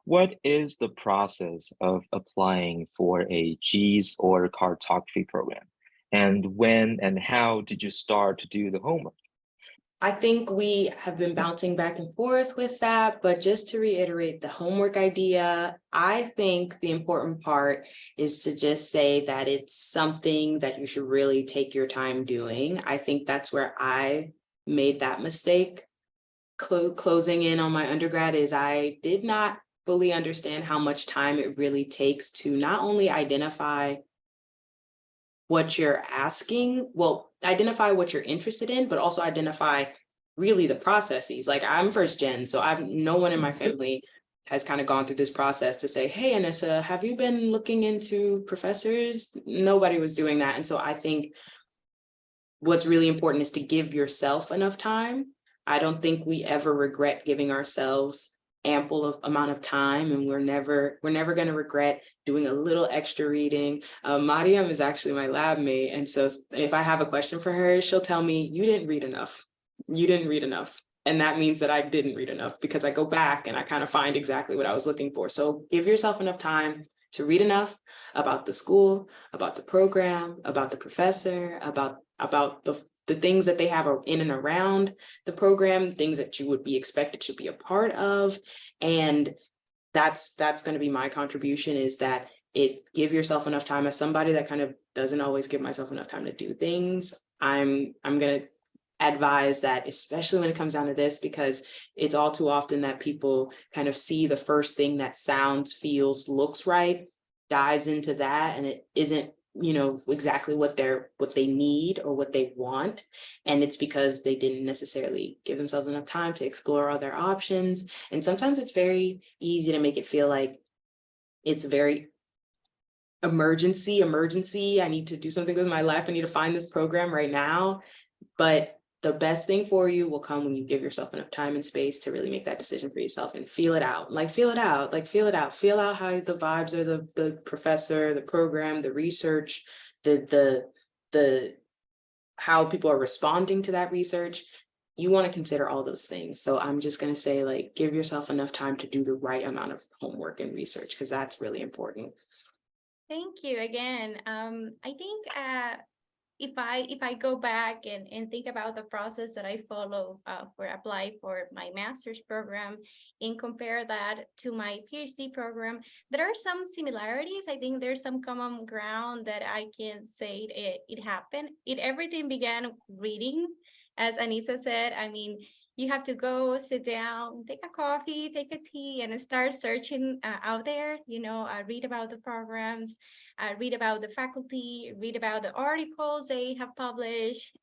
What is the process of applying for a GIS or cartography program? And when and how did you start to do the homework? I think we have been bouncing back and forth with that, but just to reiterate the homework idea, I think the important part is to just say that it's something that you should really take your time doing. I think that's where I made that mistake. Closing in on my undergrad is I did not fully understand how much time it really takes to not only identify what you're asking, well, identify what you're interested in, but also identify really the processes. Like I'm first gen, so I've no one in my family has kind of gone through this process to say, hey, Anissa, have you been looking into professors? Nobody was doing that. And so I think what's really important is to give yourself enough time. I don't think we ever regret giving ourselves amount of time, and we're never going to regret doing a little extra reading. Mariam is actually my lab mate, and so if I have a question for her, she'll tell me, you didn't read enough. You didn't read enough. And that means that I didn't read enough because I go back and I kind of find exactly what I was looking for. So give yourself enough time to read enough about the school, about the program, about the professor, about the things that they have in and around the program, things that you would be expected to be a part of. And that's going to be my contribution, is that give yourself enough time. As somebody that kind of doesn't always give myself enough time to do things, I'm going to advise that, especially when it comes down to this, because it's all too often that people kind of see the first thing that sounds, feels, looks right, dives into that, and it isn't exactly what they need or what they want. And it's because they didn't necessarily give themselves enough time to explore other options. And sometimes it's very easy to make it feel like it's very emergency. I need to do something with my life. I need to find this program right now. But the best thing for you will come when you give yourself enough time and space to really make that decision for yourself and feel it out. Feel it out how the vibes are, the professor, the program, the research, the how people are responding to that research. You want to consider all those things. So I'm just going to say, give yourself enough time to do the right amount of homework and research, because that's really important. Thank you again. I think if I go back and think about the process that I follow for apply for my master's program and compare that to my PhD program, there are some similarities. I think there's some common ground that I can say it happened. Everything began reading, as Anissa said. I mean, you have to go sit down, take a coffee, take a tea, and start searching out there, read about the programs, read about the faculty, read about the articles they have published,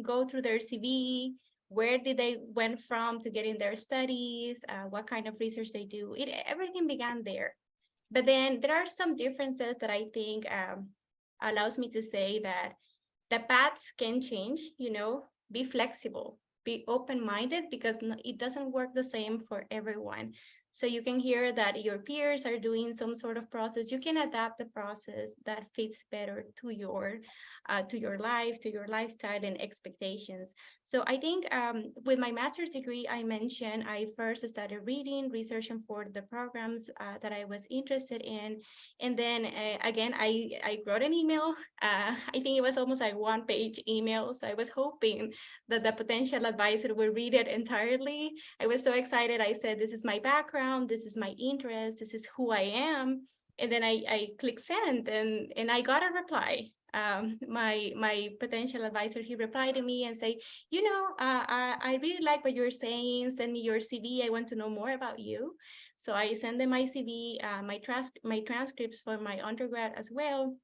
go through their CV, where did they went from to get in their studies, what kind of research they do. Everything began there. But then there are some differences that I think allows me to say that the paths can change, be flexible, be open-minded, because it doesn't work the same for everyone. So you can hear that your peers are doing some sort of process. You can adapt the process that fits better to your life, to your lifestyle and expectations. So I think with my master's degree, I mentioned I first started reading, researching for the programs that I was interested in. And then again, I wrote an email. I think it was almost like one-page email. So I was hoping that the potential advisor would read it entirely. I was so excited. I said, this is my background, this is my interest, this is who I am. And then I clicked send, and I got a reply. My potential advisor, he replied to me and say, I really like what you're saying. Send me your CV. I want to know more about you. So I sent them my CV, my transcripts for my undergrad as well.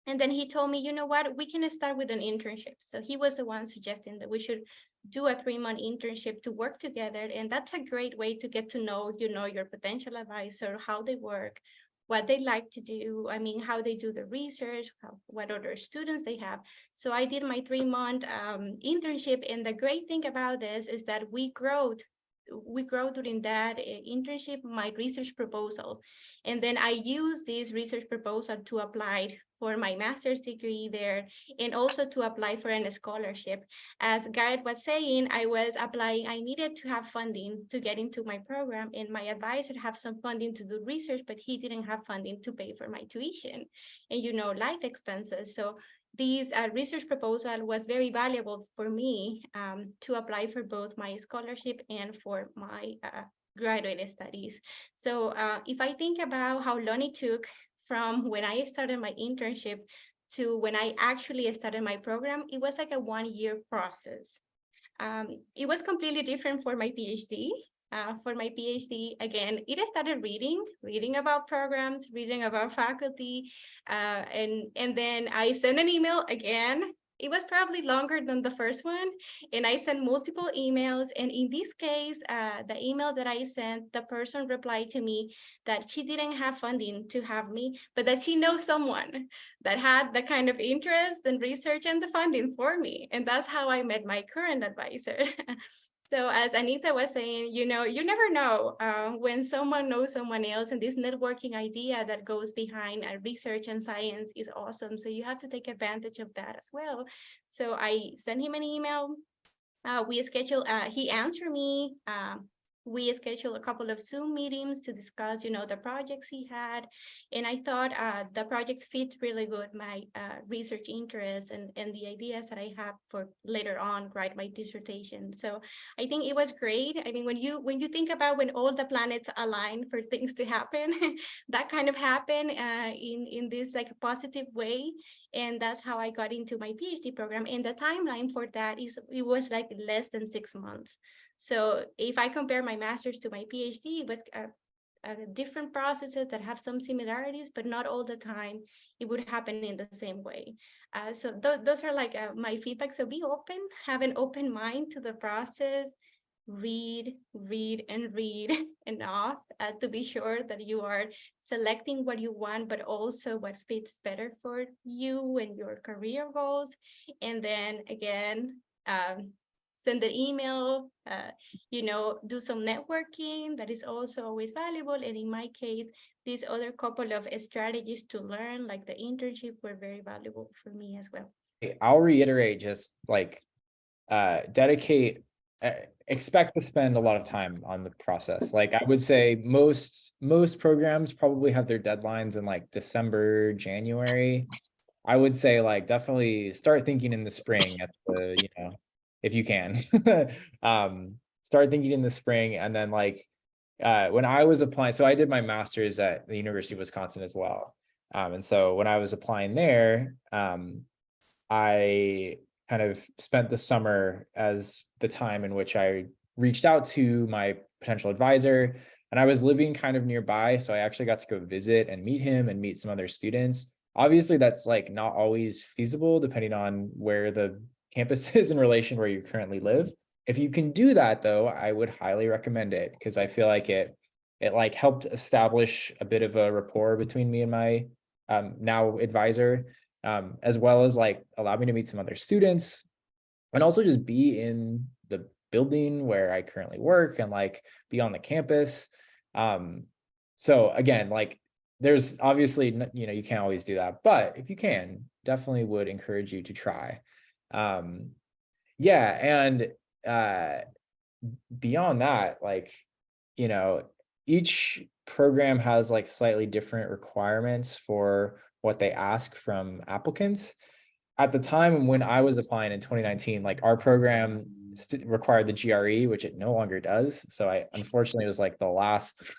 And then he told me, you know what, we can start with an internship. So he was the one suggesting that we should do a 3-month internship to work together. And that's a great way to get to know, your potential advisor, how they work, what they like to do. I mean, how they do the research, what other students they have. So I did my 3-month internship. And the great thing about this is that we grow during that internship my research proposal. And then I use this research proposal to apply for my master's degree there, and also to apply for a scholarship. As Garrett was saying, I was applying, I needed to have funding to get into my program, and my advisor had some funding to do research, but he didn't have funding to pay for my tuition and, you know, life expenses. So this research proposal was very valuable for me to apply for both my scholarship and for my graduate studies. So if I think about how long it took from when I started my internship to when I actually started my program, it was like a 1-year process. It was completely different for my PhD. For my PhD, again, it started reading about programs, reading about faculty, and then I sent an email again. It was probably longer than the first one, and I sent multiple emails. And in this case, the email that I sent, the person replied to me that she didn't have funding to have me, but that she knows someone that had the kind of interest and research and the funding for me. And that's how I met my current advisor. So as Anissa was saying, you know, you never know when someone knows someone else, and this networking idea that goes behind research and science is awesome. So you have to take advantage of that as well. So I sent him an email. We scheduled, he answered me. We scheduled a couple of Zoom meetings to discuss, you know, the projects he had. And I thought the projects fit really good my research interests and the ideas that I have for later on, write my dissertation. So I think it was great. I mean, when you think about when all the planets align for things to happen, that kind of happened in this like positive way. And that's how I got into my PhD program. And the timeline for that it was like less than 6 months. So if I compare my master's to my PhD, with different processes that have some similarities, but not all the time it would happen in the same way. So those are like my feedback. So be open, have an open mind to the process, read enough to be sure that you are selecting what you want, but also what fits better for you and your career goals. And then again, send an email, you know, do some networking. That is also always valuable. And in my case, these other couple of strategies to learn, like the internship, were very valuable for me as well. I'll reiterate, just like expect to spend a lot of time on the process. Like I would say most programs probably have their deadlines in like December, January. I would say like definitely start thinking in the spring at the, you know, if you can. Start thinking in the spring. And then like when I was applying, so I did my master's at the University of Wisconsin as well. And so when I was applying there, I kind of spent the summer as the time in which I reached out to my potential advisor, and I was living kind of nearby. So I actually got to go visit and meet him and meet some other students. Obviously that's like not always feasible depending on where the campus is in relation where you currently live. If you can do that though, I would highly recommend it, because I feel like it like helped establish a bit of a rapport between me and my now advisor. As well as like allow me to meet some other students and also just be in the building where I currently work and like be on the campus. So again, like there's obviously, you know, you can't always do that, but if you can, definitely would encourage you to try. Yeah. And beyond that, like, you know, each program has like slightly different requirements for what they ask from applicants. At the time when I was applying in 2019, like our program required the GRE, which it no longer does. So I unfortunately was like the last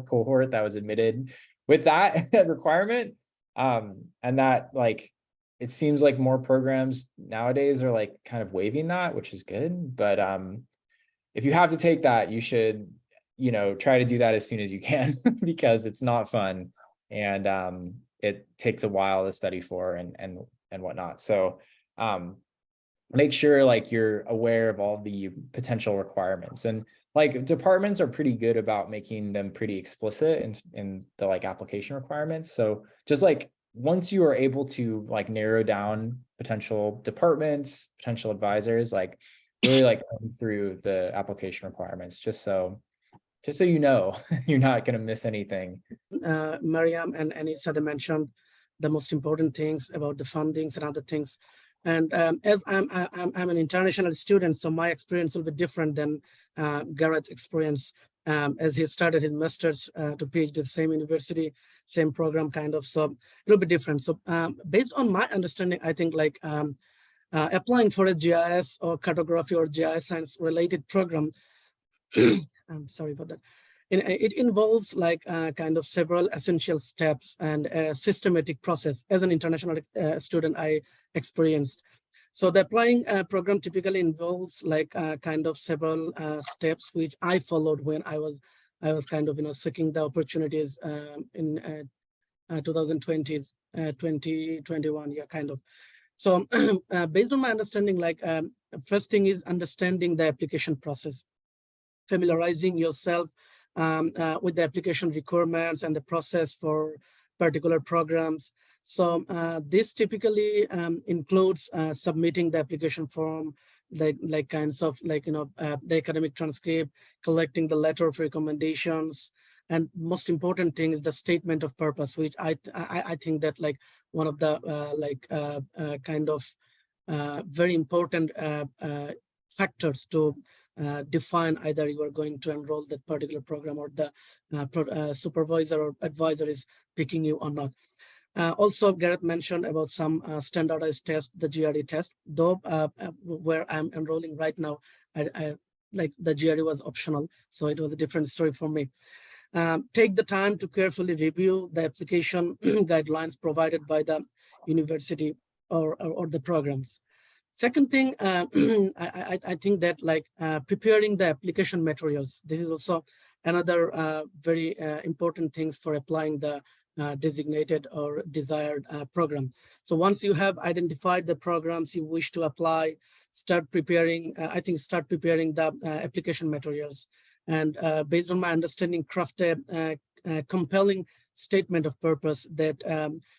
cohort that was admitted with that requirement. And that like, it seems like more programs nowadays are like kind of waiving that, which is good. But if you have to take that, you should, you know, try to do that as soon as you can because it's not fun. And it takes a while to study for and whatnot. So make sure like you're aware of all the potential requirements, and like departments are pretty good about making them pretty explicit in the like application requirements. So just like once you are able to like narrow down potential departments, potential advisors, like really like going through the application requirements, just so you know you're not going to miss anything. Mariam and Anissa, they mentioned the most important things about the fundings and other things. And as I'm an international student, so my experience will be different than Garrett's experience, as he started his master's to PhD, same university, same program kind of, so it'll be different. So based on my understanding, I think like applying for a GIS or cartography or GIScience related program, I'm sorry about that. It involves like kind of several essential steps and a systematic process. As an international student, I experienced. So the applying program typically involves like kind of several steps which I followed when I was kind of seeking the opportunities in 2021, yeah, kind of. So based on my understanding, like first thing is understanding the application process, familiarizing yourself with the application requirements and the process for particular programs. So this typically includes submitting the application form, like kinds of like, the academic transcript, collecting the letter of recommendations, and most important thing is the statement of purpose, which I think that like one of the kind of very important factors to define either you are going to enroll that particular program or the supervisor or advisor is picking you or not. Also, Garrett mentioned about some standardized tests, the GRE test, though where I'm enrolling right now, I like the GRE was optional, so it was a different story for me. Take the time to carefully review the application guidelines provided by the university or the programs. Second thing, I think that like preparing the application materials, this is also another very important things for applying the designated or desired program. So once you have identified the programs you wish to apply, start preparing, start preparing the application materials. And based on my understanding, craft a compelling statement of purpose that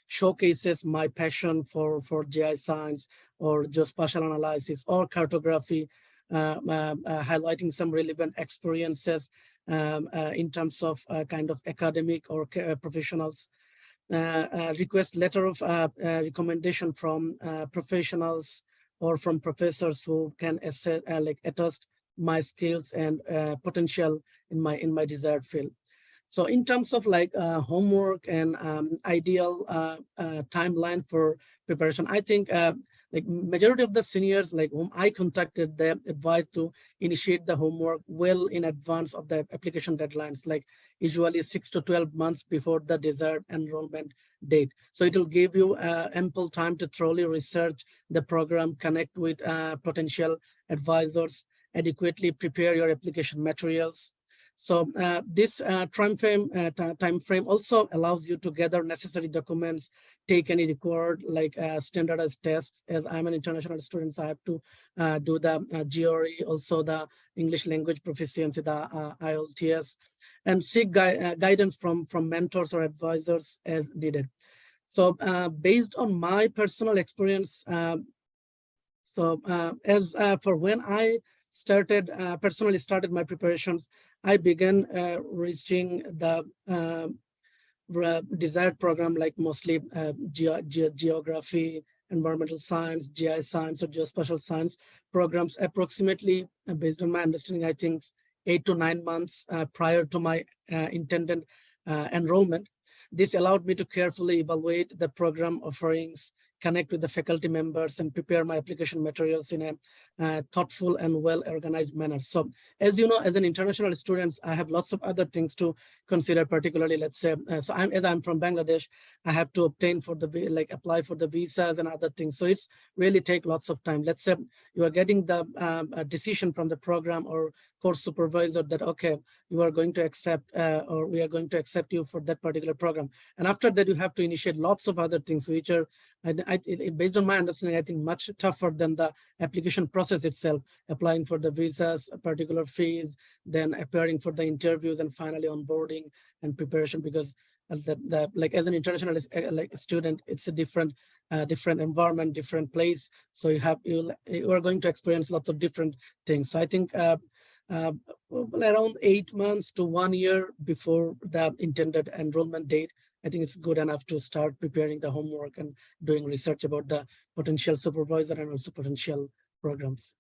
showcases my passion for GIScience or geospatial analysis or cartography, highlighting some relevant experiences in terms of kind of academic or professionals. Request letter of recommendation from professionals or from professors who can attest my skills and potential in my desired field. So in terms of like homework and ideal timeline for preparation, I think like majority of the seniors like whom I contacted, they advised to initiate the homework well in advance of the application deadlines, like usually 6 to 12 months before the desired enrollment date. So it will give you ample time to thoroughly research the program, connect with potential advisors, adequately prepare your application materials. So this time frame also allows you to gather necessary documents, take any required like standardized tests. As I'm an international student, so I have to do the GRE, also the English language proficiency, the IELTS, and seek guidance from mentors or advisors as needed. So based on my personal experience, as for when I personally started my preparations, I began reaching the desired program, like mostly geography, environmental science, GIScience, or geospatial science programs, approximately, based on my understanding, I think 8 to 9 months prior to my intended enrollment. This allowed me to carefully evaluate the program offerings, connect with the faculty members, and prepare my application materials in a thoughtful and well-organized manner. So as you know, as an international student, I have lots of other things to consider, particularly, let's say, as I'm from Bangladesh, I have to obtain for the, like apply for the visas and other things. So it's really take lots of time. Let's say you are getting the decision from the program or course supervisor that, okay, you are going to accept or we are going to accept you for that particular program. And after that, you have to initiate lots of other things, which are, based on my understanding, I think much tougher than the application process itself, applying for the visas, particular fees, then appearing for the interviews, and finally onboarding and preparation, because like as an international like student, it's a different environment, different place. So you are going to experience lots of different things. So I think around 8 months to 1 year before the intended enrollment date, I think it's good enough to start preparing the homework and doing research about the potential supervisor and also potential programs.